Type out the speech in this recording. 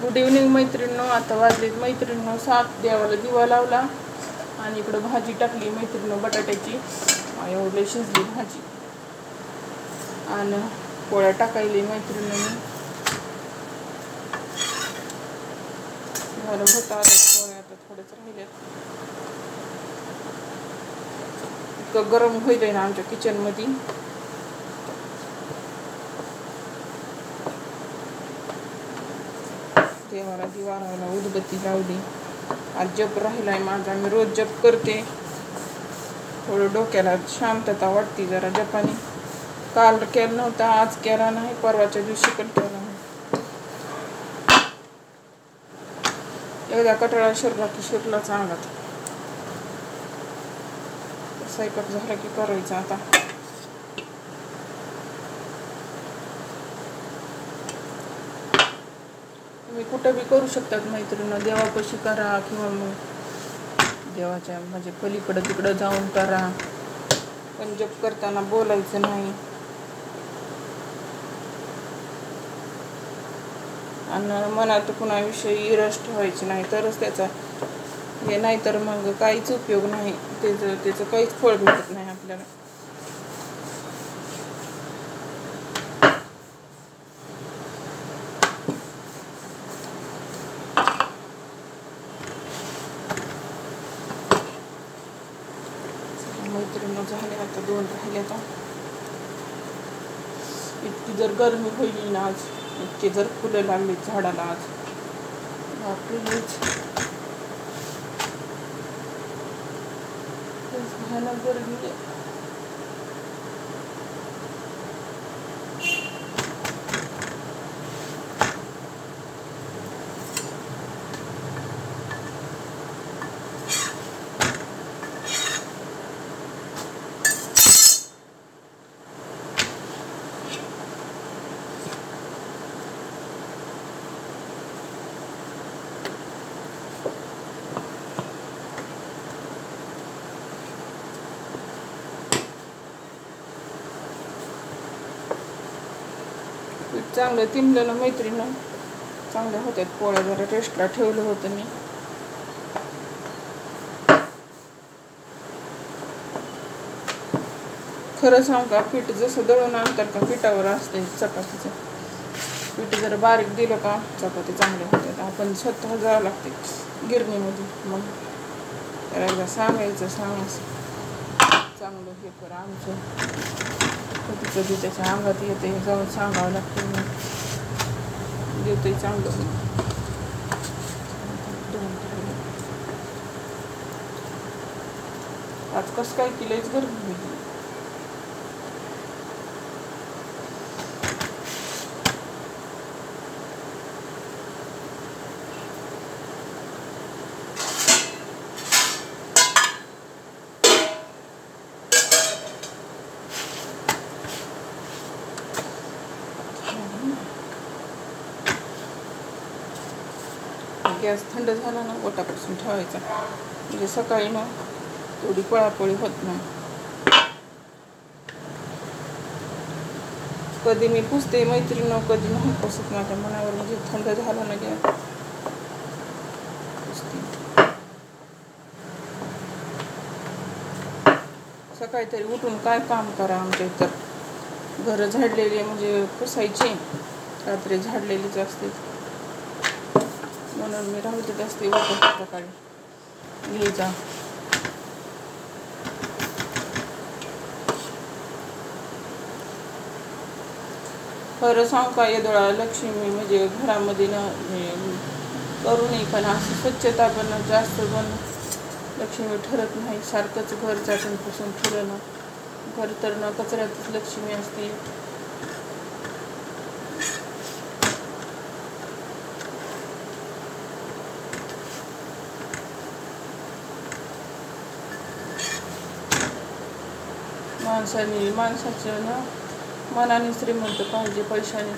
Good evening मैत्रिणींनो. आता वाजलेत मैत्रिणींनो 7. देवाला दिवा लावला आणि इकडं भाजी टाकली मैत्रिणींनो बटाट्याची. एवढी शिजली भाजी आणि पोळ्या टाकायली मैत्रिणींनी. झालं होतं आता पोळ्या, आता थोडेच राहिल्यात. इतकं गरम होईल ना आमच्या किचनमध्ये. देवाला दिवा लावला, उदबत्ती लावली. आज जप राहिलाय माझा. मी रोज जप करते. थोडं डोक्याला शांतता वाटते जरा जपाने. काल केला नव्हता, आज केला नाही, परवाच्या दिवशी पण केला नाही. एकदा कटाळा शिरला की शिरलाच अंगात. स्वयंपाक झाला की करायचा आता. तुम्ही कुठं बी करू शकतात मैत्रिणी. देवापाशी करा किंवा मग देवाच्या म्हणजे पलीकडं तिकडं जाऊन करा, पण जप करताना बोलायचं नाही. आणि मनात कुणाविषयी इरस ठेवायची नाही, तरच त्याचा हे, नाही तर मग काहीच उपयोग नाही. त्याचं काहीच फळ भेटत नाही आपल्याला. मैत्रिणी झाले आता 2 राहिले. आता इतकी जर गरमी होईल ना आज, इतके जर फुलं लागली झाडाला आज, बापरेच भयानक गरमी आहे. चांगलं तिमलं ना मैत्रिणी, चांगल्या होत्यात पोळ्या. जरा रेस्टला ठेवलं होतं मी. खरं सांग का, पीठ जसं दळून आणतात का पिठावर असते चपातीचं पीठ. जर बारीक दिलं का चपाती चांगल्या होत्यात. आपण स्वतः जावं लागते गिरणीमध्ये. मग त्याला एकदा सांगायचं चांगलं हे कर. आमचं कधी कधी त्याच्या अंगात येते, जाऊन सांगावं लागतं. मग देते चांगलं. आज कसं काय केलंच गरमी होती. गॅस थंड झाला ना ओटापासून ठेवायचा, म्हणजे सकाळी ना थोडी पळापळी होत नाही. कधी मी पुसते मैत्रिणी, कधी नाही पुसत. माझ्या मनावर म्हणजे थंड झाला ना गॅस पुसते. सकाळी तरी उठून काय काम करा. आमच्या इतर घरं झाडलेली म्हणजे पुसायची, रात्री झाडलेलीच असते. म्हणून मी राहू देत असते उठून सकाळी घ्यायचा. खरं सांग का, येदोळा लक्ष्मी म्हणजे घरामध्ये न करू नये, पण असं स्वच्छता पण जास्त पण लक्ष्मी ठरत नाही. सारखंच घर चाटून पुसून ठेवलं ना, घर तर न कचऱ्यातच लक्ष्मी असते. माणसाचं ना मनाने श्रीमंत पाहिजे, पैशाने